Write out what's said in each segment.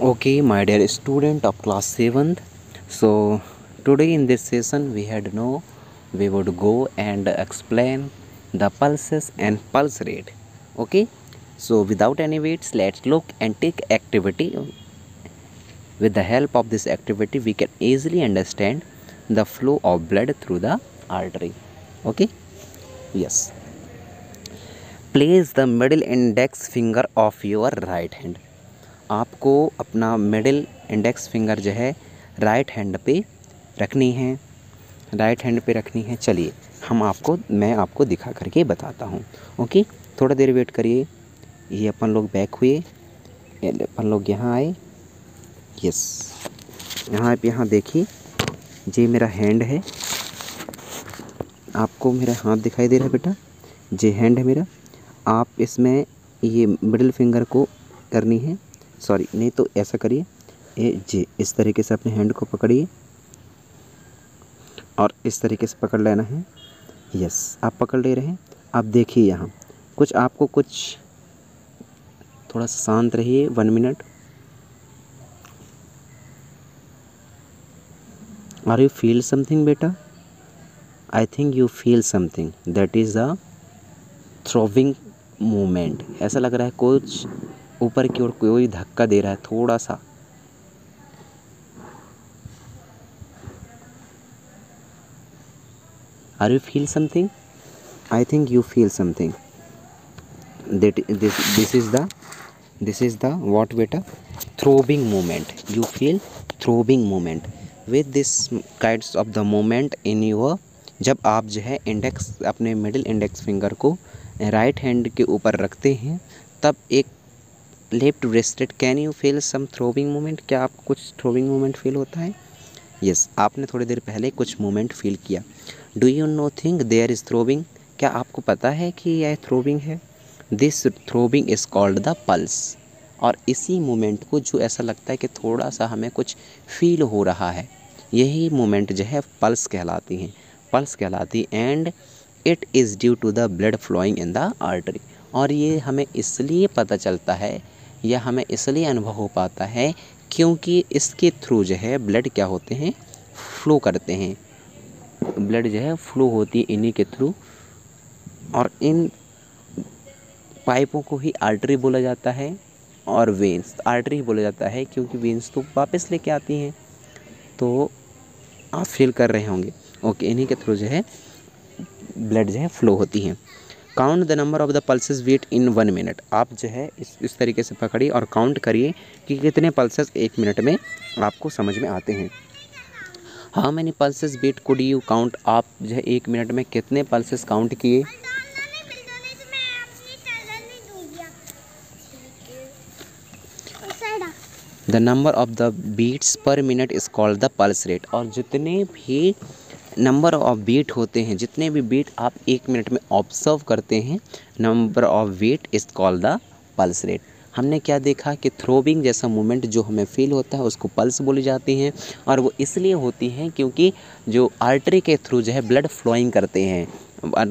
Okay, my dear student of class 7th. So today in this session we would go and explain the pulses and pulse rate. Okay. So without any waits, let's look and take activity. With the help of this activity, we can easily understand the flow of blood through the artery. Okay. Yes. Place the middle index finger of your right hand. आपको अपना middle index finger जो है right hand पे रखनी है। चलिए मैं आपको दिखा करके बताता हूँ। ओके, थोड़ा देर वेट करिए। ये अपन लोग बैक हुए, अपन लोग यहाँ आए। यस, यहाँ देखिए, ये मेरा हैंड है। आपको मेरा हाथ दिखाई दे रहा है बेटा? ये हैंड है मेरा। आप इसमें ये मिडिल फिंगर को करनी है, सॉरी नहीं तो ऐसा करिए, जी इस तरीके से अपने हैंड को पकड़िए और इस तरीके से पकड़ लेना है। यस, आप पकड़ ले रहे हैं। आप देखिए यहाँ आपको थोड़ा शांत रहिए। 1 minute. Are you feel something बेटा? I think you feel something, that is the throbbing movement. ऐसा लग रहा है कुछ ऊपर की ओर कोई धक्का दे रहा है थोड़ा सा। Are you feel something? I think you feel something, that this is the what बेटा? Throbbing movement. You feel throbbing movement with this kinds of the movement in your. जब आप जो है अपने मिडिल इंडेक्स फिंगर को right hand के ऊपर रखते हैं, तब एक left breasted. Can you feel some throbbing movement? क्या आपको कुछ थ्रोबिंग मूवमेंट फील होता है? यस, आपने थोड़ी देर पहले कुछ मूवमेंट फील किया। Do you know think there is throbbing? क्या आपको पता है कि यह थ्रोबिंग है? This throbbing is called the pulse. और इसी मूवमेंट को जो ऐसा लगता है कि थोड़ा सा हमें कुछ फील हो रहा है, यही मूवमेंट जो है पल्स कहलाती and it is due to the blood flowing in the artery. और ये हमें इसलिए पता चलता है या हमें इसलिए अनुभव हो पाता है क्योंकि इसके थ्रू जो है ब्लड क्या होते हैं, फ्लो करते हैं। ब्लड जो है फ्लो होती है इन्हीं के थ्रू। और इन पाइपों को ही आर्टरी बोला जाता है और वेंस आर्टरी ही बोला जाता है, क्योंकि वेंस तो वापस लेके आती हैं। तो आप फील कर रहे होंगे। ओके, इन्हीं के थ्रू जो है ब्लड जो है फ्लो होती है। Count the number of the pulses beat in 1 minute. आप जो है इस तरीके से पकड़िए और काउंट करिए कि कितने पल्सेस 1 मिनट में आपको समझ में आते हैं। How many pulses beat could you count? आप जो है 1 मिनट में कितने पल्सेस काउंट किए? The number of the beats per minute is called the pulse rate. और जितने भी नंबर ऑफ बीट होते हैं, जितने भी बीट आप 1 मिनट में ऑब्जर्व करते हैं, number of beat is called the pulse rate. हमने क्या देखा कि थ्रोबिंग जैसा मूवमेंट जो हमें फील होता है उसको पल्स बोली जाती हैं, और वो इसलिए होती हैं क्योंकि जो आर्टरी के थ्रू जो है ब्लड फ्लोइंग करते हैं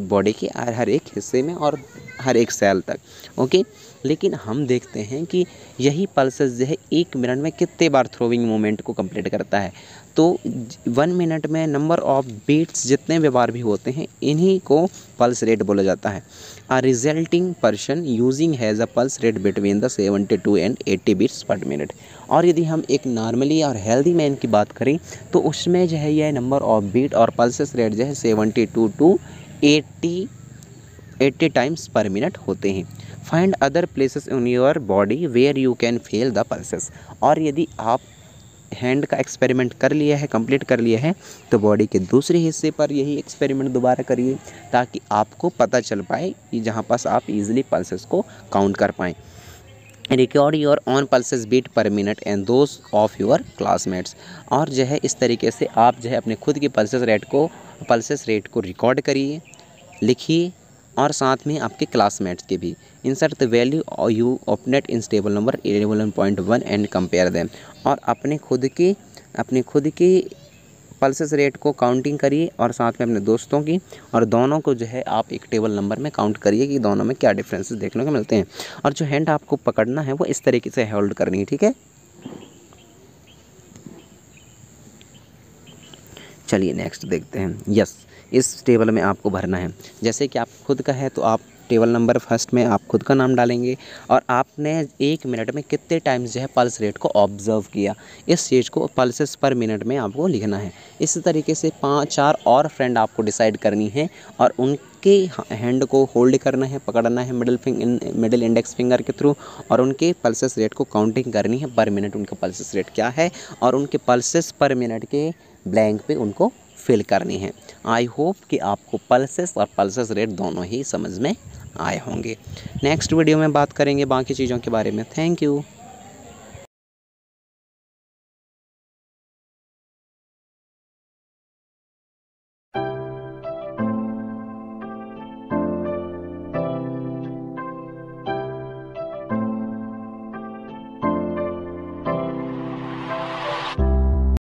बॉडी के हर एक हिस्से में और हर एक सेल तक। ओके, लेकिन हम देखते हैं कि यही पल्सेस जो है 1 मिनट में कितने बार थ्रोविंग मूवमेंट को कंप्लीट करता है। तो 1 मिनट में नंबर ऑफ बीट्स जितने भी बार भी होते हैं, इन्हीं को पल्स रेट बोला जाता है। A resulting person using has a pulse rate between the 72 and 80 beats per minute. और यदि हम एक नॉर्मली और हेल्दी मैन की बात करें तो उसमें जो है यह नंबर ऑफ बीट और पल्सेस रेट जो है 72 टू 80 टाइम्स पर मिनट होते हैं। Find other places in your body where you can feel the pulses. और यदि आप हैंड का एक्सपेरिमेंट कर लिया है, कंप्लीट कर लिया है, तो बॉडी के दूसरे हिस्से पर यही एक्सपेरिमेंट दोबारा करिए, ताकि आपको पता चल पाए कि जहाँ पास आप इजीली पल्सेस को काउंट कर पाएँ। Record your own pulses beat per minute and those of your classmates. और जो है इस तरीके से आप जो है अपने खुद की पल्सेस रेट को रिकॉर्ड करिए, लिखिए, और साथ में आपके क्लासमेट्स के भी। Insert the value you obtained in table number 11.1 and compare them. और अपने खुद की पल्सेस रेट को काउंटिंग करिए और साथ में अपने दोस्तों की, और दोनों को जो है आप एक टेबल नंबर में काउंट करिए कि दोनों में क्या डिफरेंसेस देखने को मिलते हैं। और जो हैंड आपको पकड़ना है वो इस तरीके से होल्ड करनी है, ठीक है? चलिए नेक्स्ट देखते हैं। यस, इस टेबल में आपको भरना है। जैसे कि आप खुद का है तो आप टेबल नंबर फर्स्ट में आप खुद का नाम डालेंगे और आपने 1 मिनट में कितने टाइम्स जो है पल्स रेट को ऑब्ज़र्व किया, इस चीज़ को पल्सेस पर मिनट में आपको लिखना है। इस तरीके से 5-4 और फ्रेंड आपको डिसाइड करनी है और उनके हैंड को होल्ड करना है, पकड़ना है मिडिल इंडेक्स फिंगर के थ्रू, और उनके पल्सेस रेट को काउंटिंग करनी है पर मिनट उनका पल्सेस रेट क्या है, और उनके पल्सेस पर मिनट के ब्लैंक पे उनको फिल करनी है। आई होप कि आपको पल्सेस और पल्सेस रेट दोनों ही समझ में आए होंगे। नेक्स्ट वीडियो में बात करेंगे बाकी चीज़ों के बारे में। Thank you.